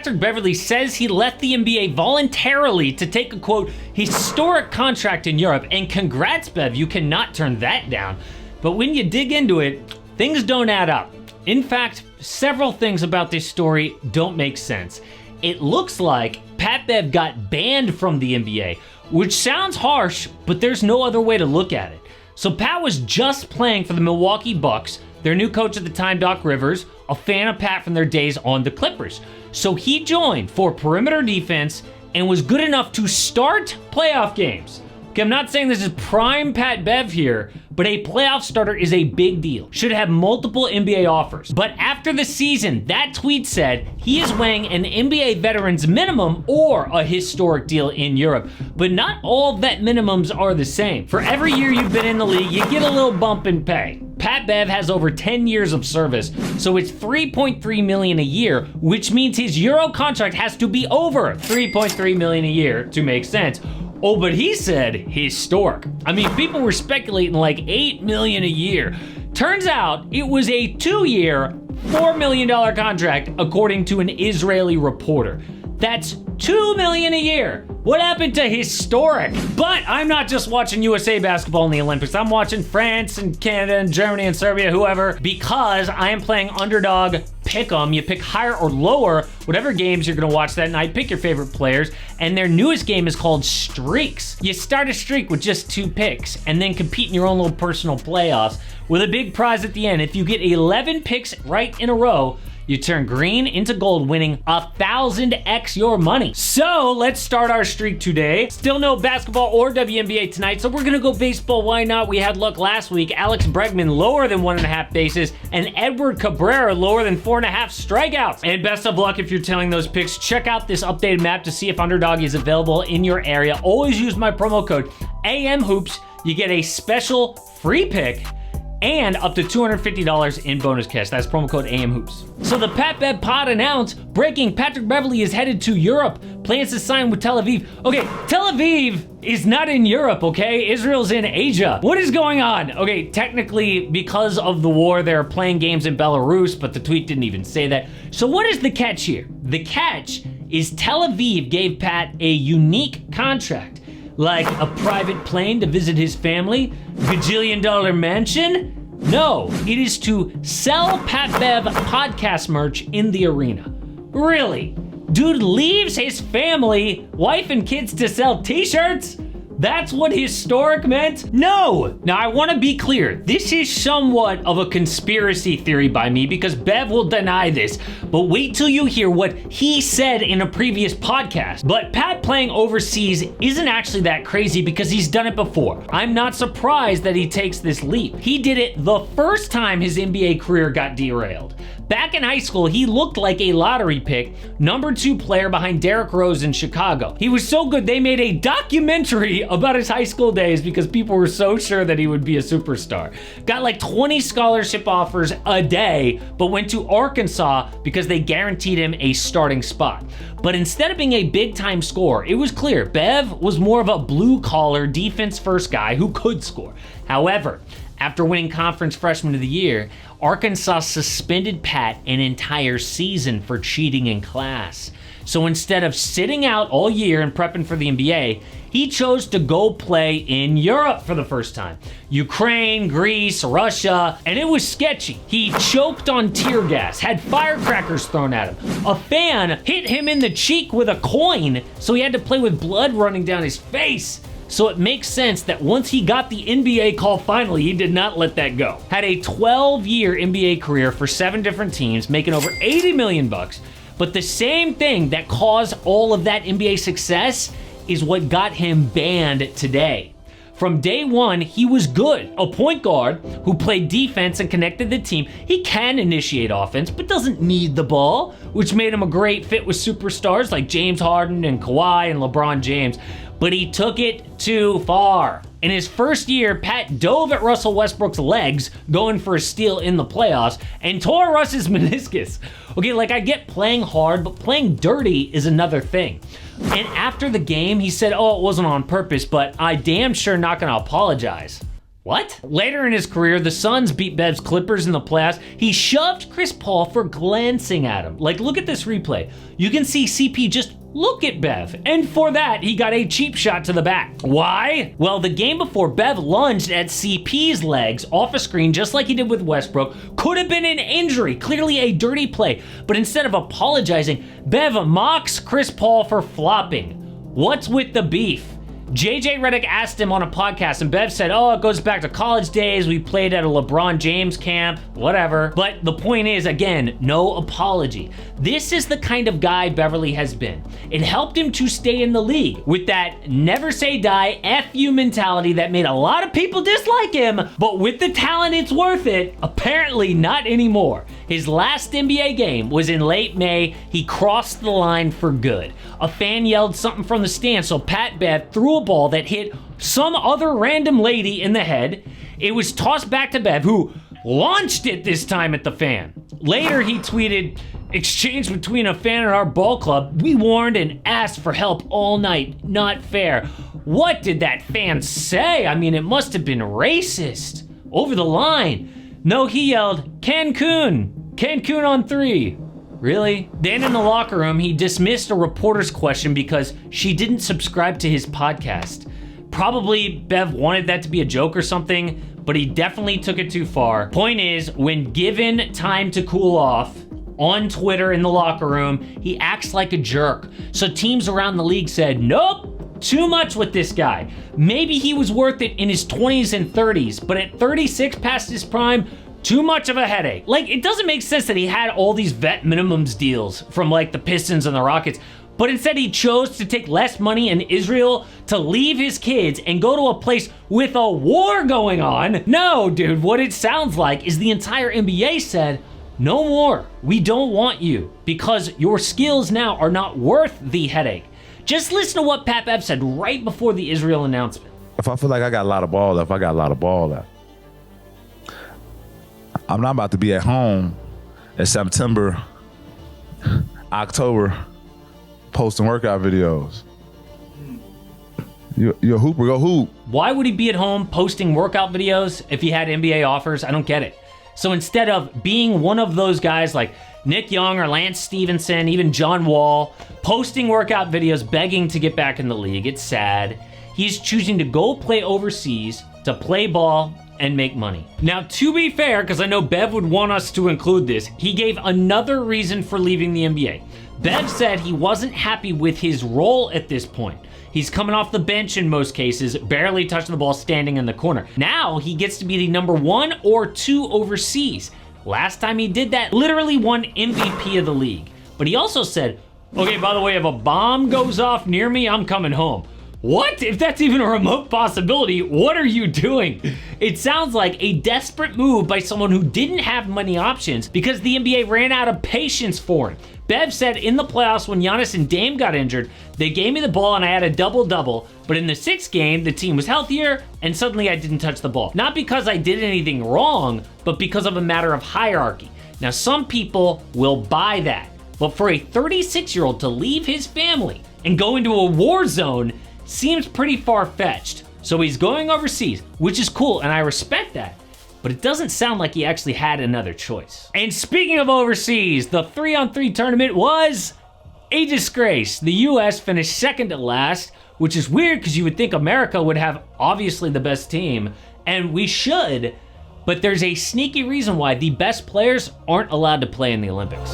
Patrick Beverley says he left the NBA voluntarily to take a, quote, historic contract in Europe. And congrats, Bev, you cannot turn that down. But when you dig into it, things don't add up. In fact, several things about this story don't make sense. It looks like Pat Bev got banned from the NBA, which sounds harsh, but there's no other way to look at it. So Pat was just playing for the Milwaukee Bucks, their new coach at the time, Doc Rivers, a fan of Pat from their days on the Clippers. So he joined for perimeter defense and was good enough to start playoff games. Okay, I'm not saying this is prime Pat Bev here, but a playoff starter is a big deal. Should have multiple NBA offers. But after the season, that tweet said he is weighing an NBA veteran's minimum or a historic deal in Europe. But not all vet minimums are the same. For every year you've been in the league, you get a little bump in pay. Pat Bev has over 10 years of service, so it's $3.3 million a year, which means his Euro contract has to be over $3.3 million a year to make sense. Oh, but he said historic. I mean, people were speculating like $8 million a year. Turns out it was a 2-year, $4 million contract, according to an Israeli reporter. That's $2 million a year. What happened to historic? But I'm not just watching USA basketball in the Olympics. I'm watching France and Canada and Germany and Serbia, whoever, because I am playing underdog pick'em. You pick higher or lower, whatever games you're gonna watch that night. Pick your favorite players, and their newest game is called Streaks. You start a streak with just 2 picks, and then compete in your own little personal playoffs with a big prize at the end. If you get 11 picks right in a row, you turn green into gold, winning 1,000x your money. So let's start our streak today. Still no basketball or WNBA tonight, so we're gonna go baseball. Why not? We had luck last week. Alex Bregman lower than 1.5 bases, and Edward Cabrera lower than 4.5 strikeouts. And best of luck if you're telling those picks. Check out this updated map to see if Underdog is available in your area. Always use my promo code AMHOOPS. You get a special free pick and up to $250 in bonus cash. That's promo code AMHOOPS. So the Pat Bev pod announced, breaking, Patrick Beverley is headed to Europe, plans to sign with Tel Aviv. Okay, Tel Aviv is not in Europe, okay? Israel's in Asia. What is going on? Okay, technically, because of the war, they're playing games in Belarus, but the tweet didn't even say that. So what is the catch here? The catch is Tel Aviv gave Pat a unique contract, like a private plane to visit his family, gajillion-dollar mansion? No, it is to sell Pat Bev podcast merch in the arena. Really? Dude leaves his family, wife and kids to sell t-shirts? That's what historic meant? No! Now I want to be clear, this is somewhat of a conspiracy theory by me because Bev will deny this, but wait till you hear what he said in a previous podcast. But Pat playing overseas isn't actually that crazy because he's done it before. I'm not surprised that he takes this leap. He did it the first time his NBA career got derailed. Back in high school, he looked like a lottery pick, number 2 player behind Derrick Rose in Chicago. He was so good they made a documentary about his high school days because people were so sure that he would be a superstar. Got like 20 scholarship offers a day, but went to Arkansas because they guaranteed him a starting spot. But instead of being a big-time scorer, it was clear Bev was more of a blue-collar, defense-first guy who could score. However, after winning Conference Freshman of the Year, Arkansas suspended Pat an entire season for cheating in class. So instead of sitting out all year and prepping for the NBA, he chose to go play in Europe for the first time. Ukraine, Greece, Russia, and it was sketchy. He choked on tear gas, had firecrackers thrown at him. A fan hit him in the cheek with a coin, so he had to play with blood running down his face. So it makes sense that once he got the NBA call finally, he did not let that go. Had a 12-year NBA career for 7 different teams, making over $80 million. But the same thing that caused all of that NBA success is what got him banned today. From day one, he was good. A point guard who played defense and connected the team. He can initiate offense, but doesn't need the ball, which made him a great fit with superstars like James Harden and Kawhi and LeBron James. But he took it too far. In his first year, Pat dove at Russell Westbrook's legs, going for a steal in the playoffs, and tore Russ's meniscus. Okay, like I get playing hard, but playing dirty is another thing. And after the game, he said, oh, it wasn't on purpose, but I damn sure not gonna apologize. What? Later in his career, the Suns beat Bev's Clippers in the playoffs. He shoved Chris Paul for glancing at him. Like, look at this replay. You can see CP just look at Bev, and for that, he got a cheap shot to the back. Why? Well, the game before, Bev lunged at CP's legs off a screen, just like he did with Westbrook. Could have been an injury, clearly a dirty play, but instead of apologizing, Bev mocks Chris Paul for flopping. What's with the beef? JJ Redick asked him on a podcast, and Bev said, oh, it goes back to college days. We played at a LeBron James camp, whatever. But the point is, again, no apology. This is the kind of guy Beverley has been. It helped him to stay in the league with that never say die, F you mentality that made a lot of people dislike him, but with the talent, it's worth it. Apparently not anymore. His last NBA game was in late May. He crossed the line for good. A fan yelled something from the stands, so Pat Bev threw a ball that hit some other random lady in the head. It was tossed back to Bev, who launched it this time at the fan. Later, he tweeted, exchange between a fan and our ball club. We warned and asked for help all night. Not fair. What did that fan say? I mean, it must have been racist. Over the line. No, he yelled, Cancun. Cancun on 3. Really? Then in the locker room, he dismissed a reporter's question because she didn't subscribe to his podcast. Probably Bev wanted that to be a joke or something, but he definitely took it too far. Point is, when given time to cool off, on Twitter in the locker room, he acts like a jerk. So teams around the league said, nope, too much with this guy. Maybe he was worth it in his 20s and 30s, but at 36 past his prime, too much of a headache. Like, it doesn't make sense that he had all these vet minimums deals from like the Pistons and the Rockets, but instead he chose to take less money in Israel to leave his kids and go to a place with a war going on. No, dude, what it sounds like is the entire NBA said, no more. We don't want you because your skills now are not worth the headache. Just listen to what Pat Bev said right before the Israel announcement. If I feel like I got a lot of ball left, I got a lot of ball left. I'm not about to be at home in September, October, posting workout videos. You're a hooper, go hoop. Why would he be at home posting workout videos if he had NBA offers? I don't get it. So instead of being one of those guys like Nick Young or Lance Stevenson, even John Wall, posting workout videos begging to get back in the league, it's sad. He's choosing to go play overseas to play ball and make money. Now, to be fair, because I know Bev would want us to include this, he gave another reason for leaving the NBA. Bev said he wasn't happy with his role at this point. He's coming off the bench in most cases, barely touching the ball, standing in the corner. Now he gets to be the number 1 or 2 overseas. Last time he did that, literally won MVP of the league. But he also said, okay, by the way, if a bomb goes off near me, I'm coming home. What? If that's even a remote possibility, what are you doing? It sounds like a desperate move by someone who didn't have many options because the NBA ran out of patience for him. Bev said in the playoffs when Giannis and Dame got injured, they gave me the ball and I had a double-double, but in the 6th game, the team was healthier and suddenly I didn't touch the ball. Not because I did anything wrong, but because of a matter of hierarchy. Now, some people will buy that, but for a 36-year-old to leave his family and go into a war zone seems pretty far-fetched. So he's going overseas, which is cool, and I respect that. But it doesn't sound like he actually had another choice. And speaking of overseas, the 3-on-3 tournament was a disgrace. The US finished second to last, which is weird because you would think America would have obviously the best team, and we should, but there's a sneaky reason why the best players aren't allowed to play in the Olympics.